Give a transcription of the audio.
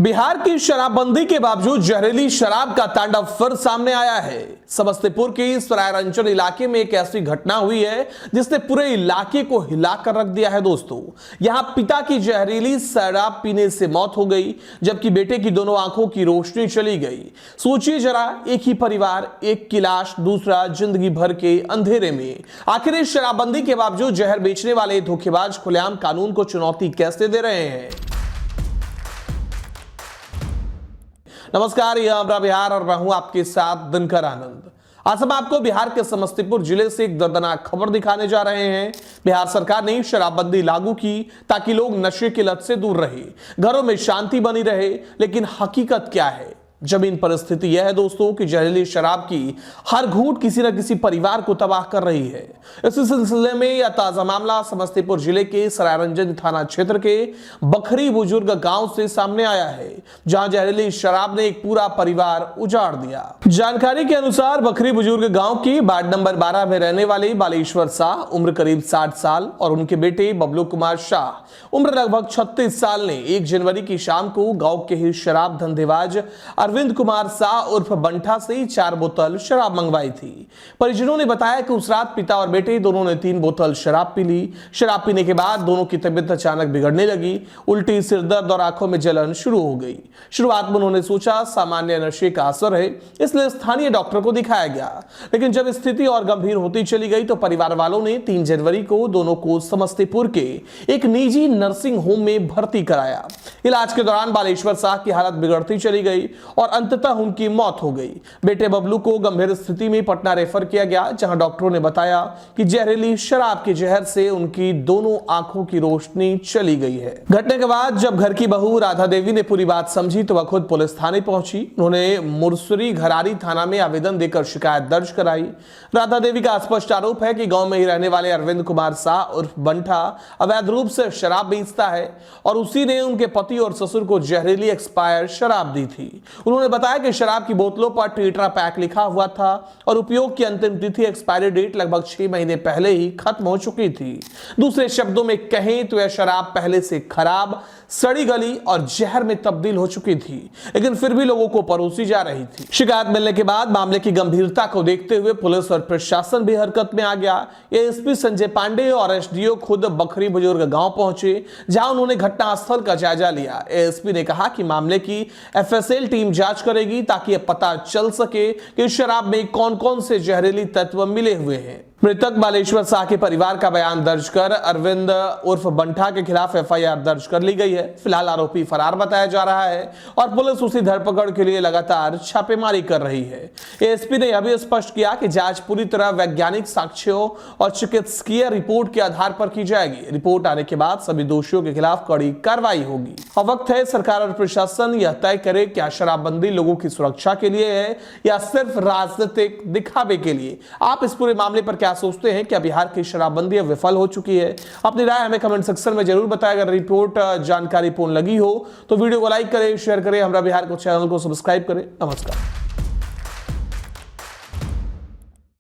बिहार की शराबबंदी के बावजूद जहरीली शराब का तांडव फिर सामने आया है। समस्तीपुर के सरायरंजन इलाके में एक ऐसी घटना हुई है जिसने पूरे इलाके को हिलाकर रख दिया है। दोस्तों, यहां पिता की जहरीली शराब पीने से मौत हो गई, जबकि बेटे की दोनों आंखों की रोशनी चली गई। सोचिए जरा, एक ही परिवार, एक की लाश, दूसरा जिंदगी भर के अंधेरे में। आखिर इस शराबबंदी के बावजूद जहर बेचने वाले धोखेबाज खुलेआम कानून को चुनौती कैसे दे रहे हैं? नमस्कार, यह हमारा बिहार और मैं हूं आपके साथ दिनकर आनंद। आज हम आपको बिहार के समस्तीपुर जिले से एक दर्दनाक खबर दिखाने जा रहे हैं। बिहार सरकार ने शराबबंदी लागू की ताकि लोग नशे की लत से दूर रहे, घरों में शांति बनी रहे। लेकिन हकीकत क्या है? जमीन परिस्थिति यह है दोस्तों कि जहरीली शराब की हर घूंट किसी न किसी परिवार को तबाह कर रही है। इसी सिलसिले में यह ताजा मामला समस्तीपुर जिले के सरायरंजन थाना क्षेत्र के बखरी बुजुर्ग गांव से सामने आया है, जहां जहरीली शराब ने एक पूरा परिवार उजाड़ दिया। जानकारी के अनुसार बखरी बुजुर्ग गांव की वार्ड नंबर 12 में रहने वाले बालेश्वर शाह, उम्र करीब 60 साल, और उनके बेटे बबलू कुमार शाह, उम्र लगभग 36 साल ने 1 जनवरी की शाम को गांव के ही शराब धंधेबाज अरविंद कुमार शाह उर्फ बंठा से 4 बोतल शराब मंगवाई थी। परिजनों ने बताया कि उस रात पिता और बेटे दोनों ने 3 बोतल शराब पी ली। शराब पीने के बाद दोनों की तबीयत अचानक बिगड़ने लगी। उल्टी, सिरदर्द और आंखों में जलन शुरू हो गई। शुरुआत में उन्होंने सोचा सामान्य नशे का असर है, इसलिए स्थानीय डॉक्टर को दिखाया गया। लेकिन जब स्थिति और गंभीर होती चली गई तो परिवार वालों ने 3 जनवरी को दोनों को समस्तीपुर के एक निजी नर्सिंग होम में भर्ती कराया। इलाज के दौरान बालेश्वर शाह की हालत बिगड़ती चली गई और अंततः उनकी मौत हो गई। बेटे बबलू को गंभीर स्थिति में पटना रेफर किया गया, जहां डॉक्टरों ने बताया कि जहरीली शराब के जहर से उनकी दोनों आंखों की रोशनी चली गई है। घटने के बाद जब घर की बहू राधा देवी ने पूरी बात समझी तो वह खुद पुलिस थाने पहुंची। उन्होंने मुरसरी घरारी थाना में आवेदन देकर शिकायत दर्ज कराई। राधा देवी का स्पष्ट आरोप है कि गांव में ही रहने वाले अरविंद कुमार शाह उर्फ बंठा अवैध रूप से शराब बेचता है और उसी ने उनके पति और ससुर को जहरीली एक्सपायर शराब दी थी। उन्होंने बताया कि शराब की बोतलों पर टेट्रा पैक लिखा हुआ था और उपयोग की अंतिम तिथि एक्सपायरी डेट लगभग 6 महीने पहले ही खत्म हो चुकी थी। दूसरे शब्दों में कहें तो यह शराब पहले से खराब, सड़ी गली और जहर में तब्दील हो चुकी थी, लेकिन फिर भी लोगों को परोसी जा रही थी। शिकायत मिलने के बाद मामले की गंभीरता को देखते हुए पुलिस और प्रशासन भी हरकत में आ गया। एएसपी संजय पांडे और एसडीओ खुद बखरी बुजुर्ग गांव पहुंचे, जहां उन्होंने घटनास्थल का जायजा लिया। एएसपी ने कहा कि मामले की एफएसएल टीम जांच करेगी ताकि यह पता चल सके कि शराब में कौन-कौन से जहरीली तत्व मिले हुए हैं। मृतक बालेश्वर शाह के परिवार का बयान दर्ज कर अरविंद उर्फ बंठा के खिलाफ एफआईआर दर्ज कर ली गई है। फिलहाल आरोपी फरार बताया जा रहा है और पुलिस उसी धरपकड़ के लिए लगातार छापेमारी कर रही है। एएसपी ने यह भी स्पष्ट किया कि जांच पूरी तरह वैज्ञानिक साक्ष्यों और चिकित्सकीय रिपोर्ट के आधार पर की जाएगी। रिपोर्ट आने के बाद सभी दोषियों के खिलाफ कड़ी कार्रवाई होगी। अब वक्त है सरकार और प्रशासन यह तय करे क्या शराबबंदी लोगों की सुरक्षा के लिए है या सिर्फ राजनीतिक दिखावे के लिए। आप इस पूरे मामले पर क्या सोचते हैं? क्या बिहार की शराबबंदी विफल हो चुकी है? अपनी राय हमें कमेंट सेक्शन में जरूर बताएं। अगर रिपोर्ट जानकारीपूर्ण लगी हो तो वीडियो को लाइक करें, शेयर करें, हमारा बिहार को चैनल को सब्सक्राइब करें। नमस्कार।